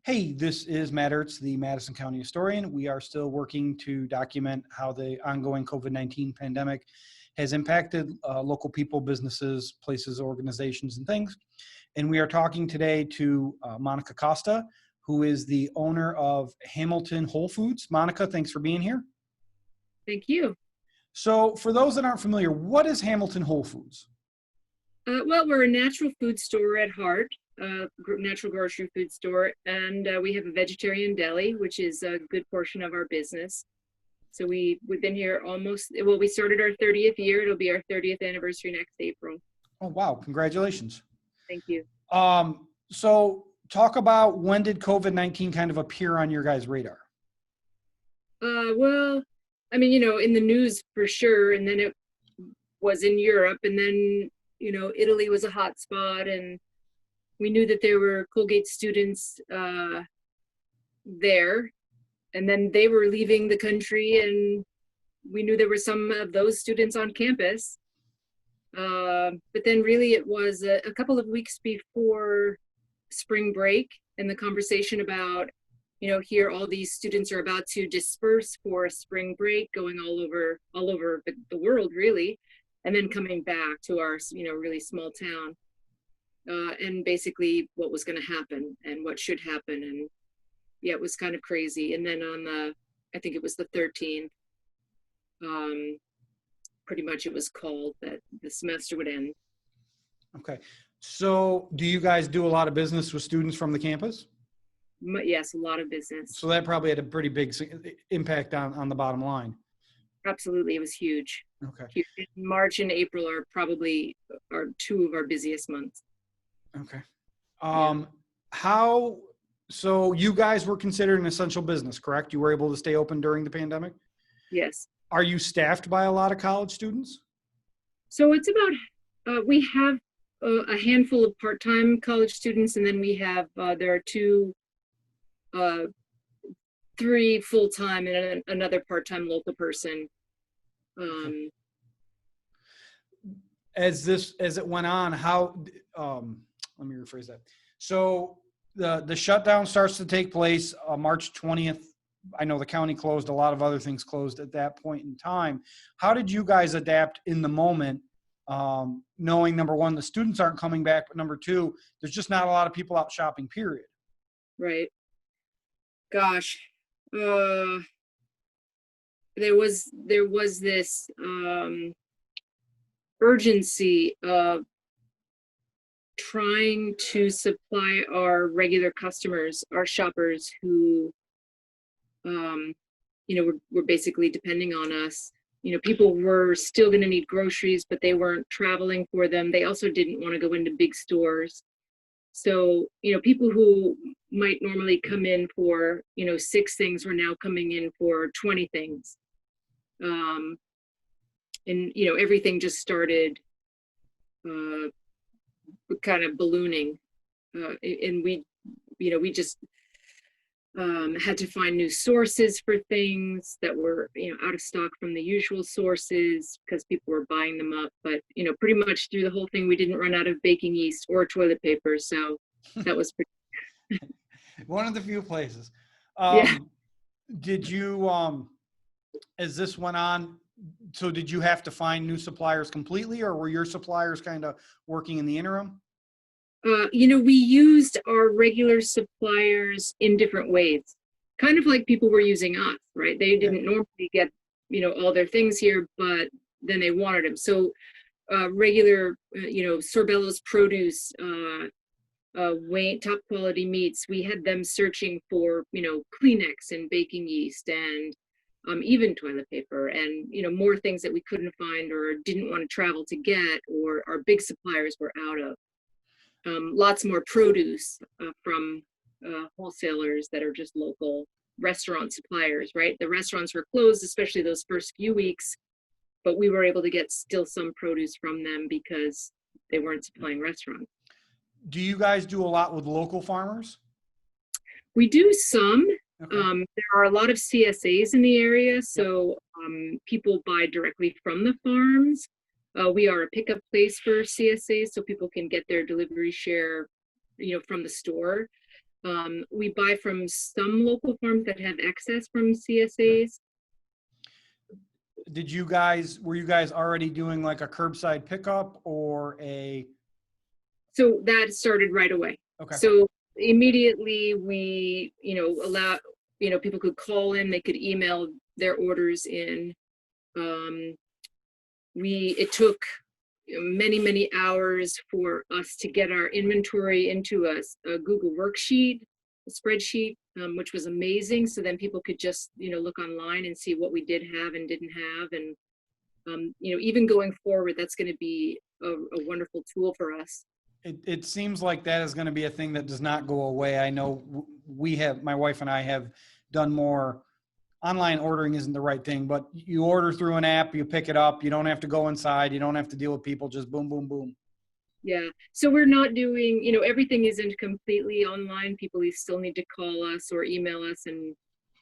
Hey, this is Matt Urtz, the Madison County historian. We are still working to document how the ongoing COVID-19 pandemic has impacted local people, businesses, places, organizations, and things. And we are talking today to Monica Costa, who is the owner of Hamilton Whole Foods. Monica, thanks for being here. Thank you. So for those that aren't familiar, what is Hamilton Whole Foods? Well, we're a natural food store at heart, natural grocery food store, and we have a vegetarian deli, which is a good portion of our business. So we've been here we started our 30th year. It'll be our 30th anniversary next April. Oh, wow. Congratulations. Thank you. So talk about, when did COVID-19 kind of appear on your guys' radar? Well, I mean, in the news for sure, and then it was in Europe, and then Italy was a hot spot, and we knew that there were Colgate students there, and then they were leaving the country, and we knew there were some of those students on campus. But then really it was a couple of weeks before spring break, and the conversation about, here all these students are about to disperse for spring break, going all over the world, really. And then coming back to our, really small town, and basically what was going to happen and what should happen. And yeah, it was kind of crazy. And then I think it was the 13th, pretty much it was called that the semester would end. Okay. So do you guys do a lot of business with students from the campus? Yes, a lot of business. So that probably had a pretty big impact on the bottom line. So Absolutely, it was huge. Okay. Huge. March and April are probably two of our busiest months. Okay. So you guys were considered an essential business, correct? You were able to stay open during the pandemic? Yes. Are you staffed by a lot of college students? So it's about, we have a handful of part-time college students, and then we have, there are three full-time and another part-time local person. As it went on, let me rephrase that. So the shutdown starts to take place March 20th. I know the county closed, a lot of other things closed at that point in time. How did you guys adapt in the moment, knowing, number one, the students aren't coming back, but number two, there's just not a lot of people out shopping, period? Right. Gosh. There was this urgency of trying to supply our regular customers, our shoppers who, were basically depending on us. People were still going to need groceries, but they weren't traveling for them. They also didn't want to go into big stores. So, people who might normally come in for, 6 things were now coming in for 20 things. And, everything just started kind of ballooning. And we just had to find new sources for things that were, out of stock from the usual sources because people were buying them up. But, pretty much through the whole thing, we didn't run out of baking yeast or toilet paper. So that was pretty one of the few places. Yeah. Did you, as this went on, so did you have to find new suppliers completely, or were your suppliers kind of working in the interim? We used our regular suppliers in different ways, kind of like people were using us, right? They didn't normally get, all their things here, but then they wanted them. So regular, Sorbello's produce, Wayne top quality meats, we had them searching for, Kleenex and baking yeast and even toilet paper and, more things that we couldn't find or didn't want to travel to get, or our big suppliers were out of. Lots more produce from wholesalers that are just local restaurant suppliers, right? The restaurants were closed, especially those first few weeks, but we were able to get still some produce from them because they weren't supplying restaurants. Do you guys do a lot with local farmers? We do some. Okay. There are a lot of CSAs in the area, so people buy directly from the farms. We are a pickup place for CSAs, so people can get their delivery share, from the store. We buy from some local farms that have excess from CSAs. Were you guys already doing like a curbside pickup or a, So that started right away. okay, So immediately we, people could call in, they could email their orders in. It took many, many hours for us to get our inventory into a Google worksheet, a spreadsheet, which was amazing. So then people could just, look online and see what we did have and didn't have. And, even going forward, that's going to be a wonderful tool for us. it seems like that is going to be a thing that does not go away. I know my wife and I have done more. Online ordering isn't the right thing, but you order through an app, you pick it up, you don't have to go inside, you don't have to deal with people, just boom, boom, boom. Yeah. So we're not doing, everything isn't completely online. People still need to call us or email us, and,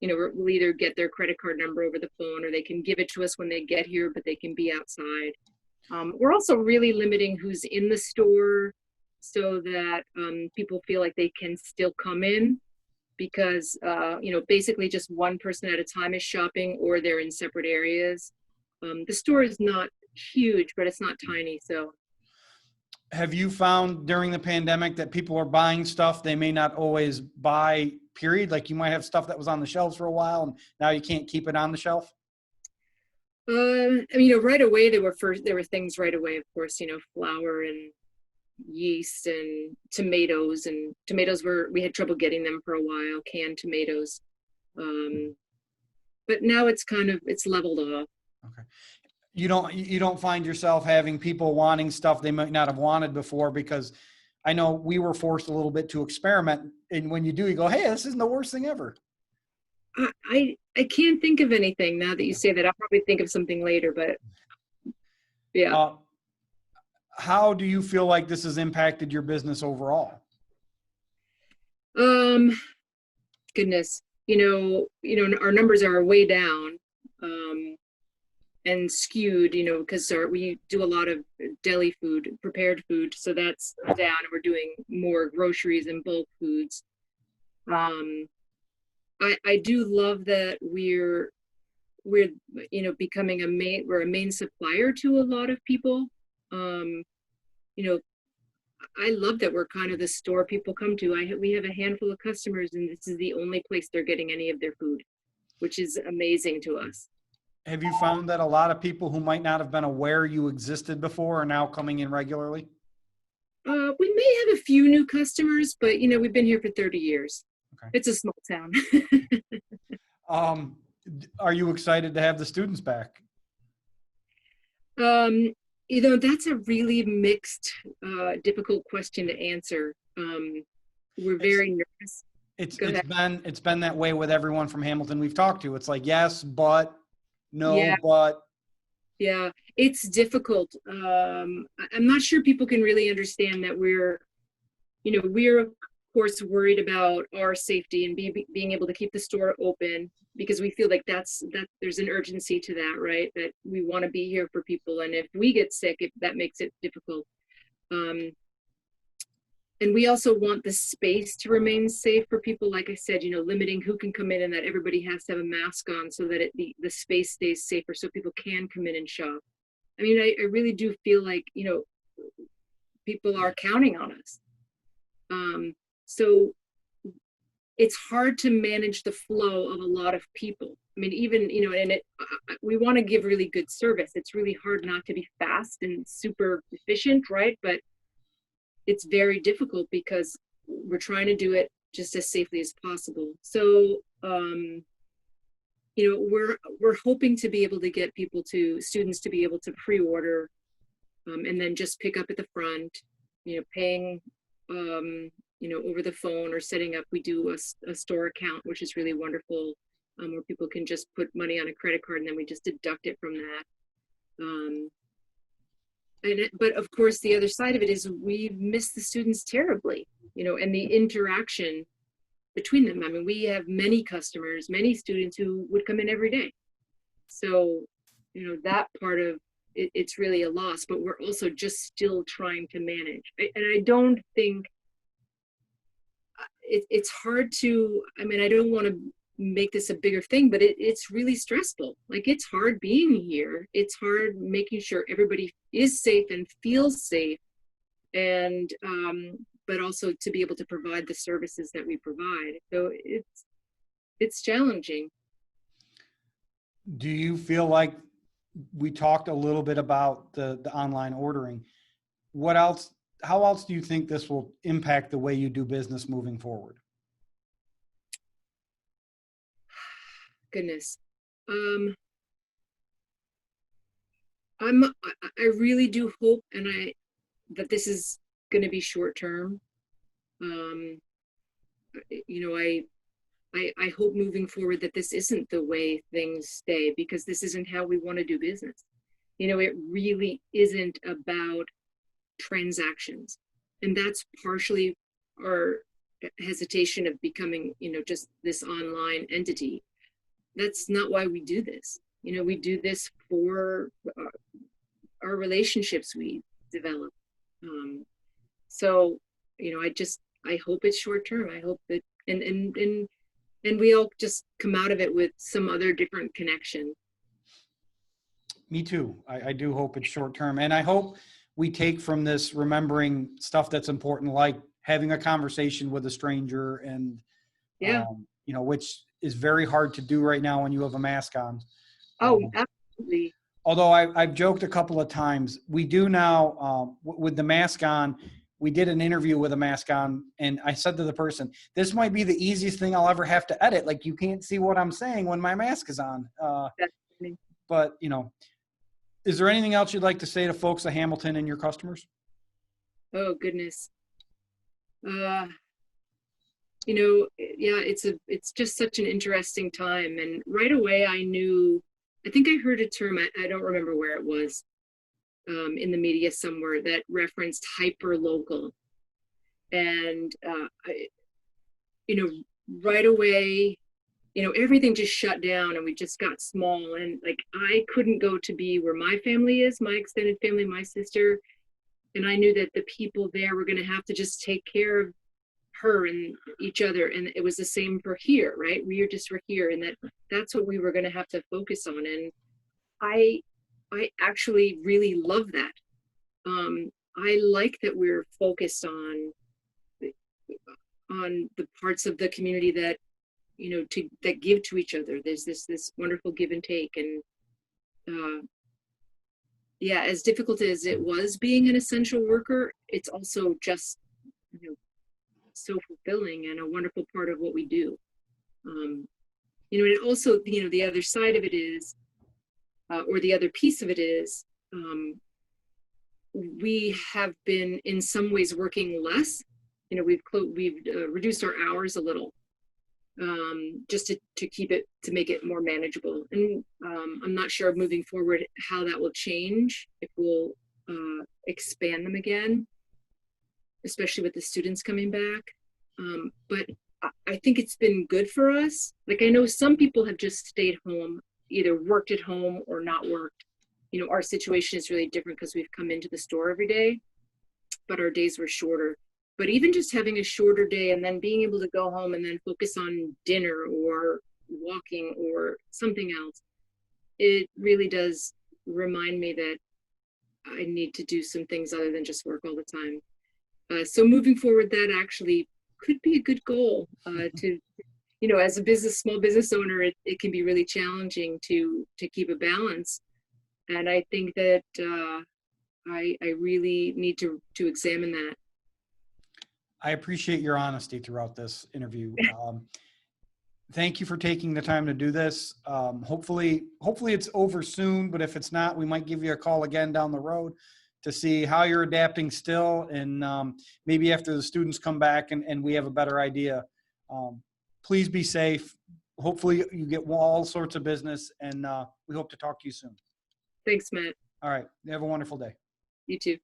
we'll either get their credit card number over the phone or they can give it to us when they get here, but they can be outside. We're also really limiting who's in the store so that people feel like they can still come in, because, basically just one person at a time is shopping, or they're in separate areas. The store is not huge, but it's not tiny. So Have you found during the pandemic that people are buying stuff they may not always buy, period? Like you might have stuff that was on the shelves for a while and now you can't keep it on the shelf? right away there were things right away, of course, flour and yeast and tomatoes, we had trouble getting them for a while, canned tomatoes. But now it's leveled off. Okay. You don't find yourself having people wanting stuff they might not have wanted before, because I know we were forced a little bit to experiment. And when you do, you go, hey, this isn't the worst thing ever. I can't think of anything now that you say that. I'll probably think of something later, but yeah. How do you feel like this has impacted your business overall? Goodness, our numbers are way down, and skewed, because we do a lot of deli food, prepared food, so that's down, and we're doing more groceries and bulk foods. I do love that we're becoming we're a main supplier to a lot of people. I love that we're kind of the store people come to. We have a handful of customers, and this is the only place they're getting any of their food, which is amazing to us. Have you found that a lot of people who might not have been aware you existed before are now coming in regularly? We may have a few new customers, but we've been here for 30 years. Okay. It's a small town. Are you excited to have the students back? That's a really mixed, difficult question to answer. We're very nervous. It's been that way with everyone from Hamilton we've talked to. It's like, yes, but no, yeah. but. Yeah, it's difficult. I'm not sure people can really understand that we're of course worried about our safety and being able to keep the store open, because we feel like that there's an urgency to that, right? That we want to be here for people, and if we get sick, that makes it difficult. And we also want the space to remain safe for people. Like I said, limiting who can come in, and that everybody has to have a mask on so that the space stays safer so people can come in and shop. I mean, I really do feel like, people are counting on us. So it's hard to manage the flow of a lot of people. I mean, even, we want to give really good service. It's really hard not to be fast and super efficient, right? But it's very difficult because we're trying to do it just as safely as possible. So, we're hoping to be able to get students to be able to pre-order, and then just pick up at the front, paying, over the phone or setting up. We do a store account, which is really wonderful, where people can just put money on a credit card and then we just deduct it from that. But of course, the other side of it is we miss the students terribly, and the interaction between them. I mean, we have many customers, many students who would come in every day. So, that part of it, it's really a loss, but we're also just still trying to manage. And I don't think it's hard to, I mean, I don't want to make this a bigger thing, but it's really stressful. Like, it's hard being here. It's hard making sure everybody is safe and feels safe. And, but also to be able to provide the services that we provide. So it's challenging. Do you feel like we talked a little bit about the online ordering? What else, how else do you think this will impact the way you do business moving forward? Goodness. I really do hope that this is going to be short term. You know, I hope moving forward that this isn't the way things stay, because this isn't how we want to do business. You know, it really isn't about transactions. And that's partially our hesitation of becoming, you know, just this online entity. That's not why we do this. You know, we do this for our relationships we develop. So, you know, I hope it's short term. I hope that, and we all just come out of it with some other different connection. Me too. I do hope it's short term. And I hope we take from this remembering stuff that's important, like having a conversation with a stranger, and, Yeah. you know, which is very hard to do right now when you have a mask on. Oh, absolutely. Although I've joked a couple of times, we do now, with the mask on, we did an interview with a mask on, and I said to the person, this might be the easiest thing I'll ever have to edit. Like, you can't see what I'm saying when my mask is on. But, you know, is there anything else you'd like to say to folks at Hamilton and your customers? Oh, goodness. You know, yeah, it's just such an interesting time. And right away I knew, I think I heard a term, I don't remember where it was, in the media somewhere, that referenced hyper local. And, you know, right away, you know, everything just shut down and we just got small. And like, I couldn't go to be where my family is, my extended family, my sister. And I knew that the people there were going to have to just take care of her and each other. And it was the same for here, right? We were here, and that's what we were going to have to focus on. And I actually really love that. I like that we're focused on the parts of the community that, you know, that give to each other. There's this wonderful give and take. And yeah, as difficult as it was being an essential worker, it's also just, you know, so fulfilling and a wonderful part of what we do. You know, and it also, you know, the other side of it is, or the other piece of it is, we have been in some ways working less. You know, we've reduced our hours a little, just to keep it, to make it more manageable. And I'm not sure moving forward how that will change, if we'll expand them again, especially with the students coming back. But I think it's been good for us. Like, I know some people have just stayed home, either worked at home or not worked. You know, our situation is really different because we've come into the store every day, but our days were shorter. But even just having a shorter day and then being able to go home and then focus on dinner or walking or something else, it really does remind me that I need to do some things other than just work all the time. So moving forward, that actually could be a good goal, to, you know, as a small business owner, it can be really challenging to keep a balance. And I think that I really need to examine that. I appreciate your honesty throughout this interview. Thank you for taking the time to do this. Hopefully it's over soon, but if it's not, we might give you a call again down the road to see how you're adapting still. And maybe after the students come back and we have a better idea. Please be safe. Hopefully you get all sorts of business, and we hope to talk to you soon. Thanks, Matt. All right. Have a wonderful day. You too.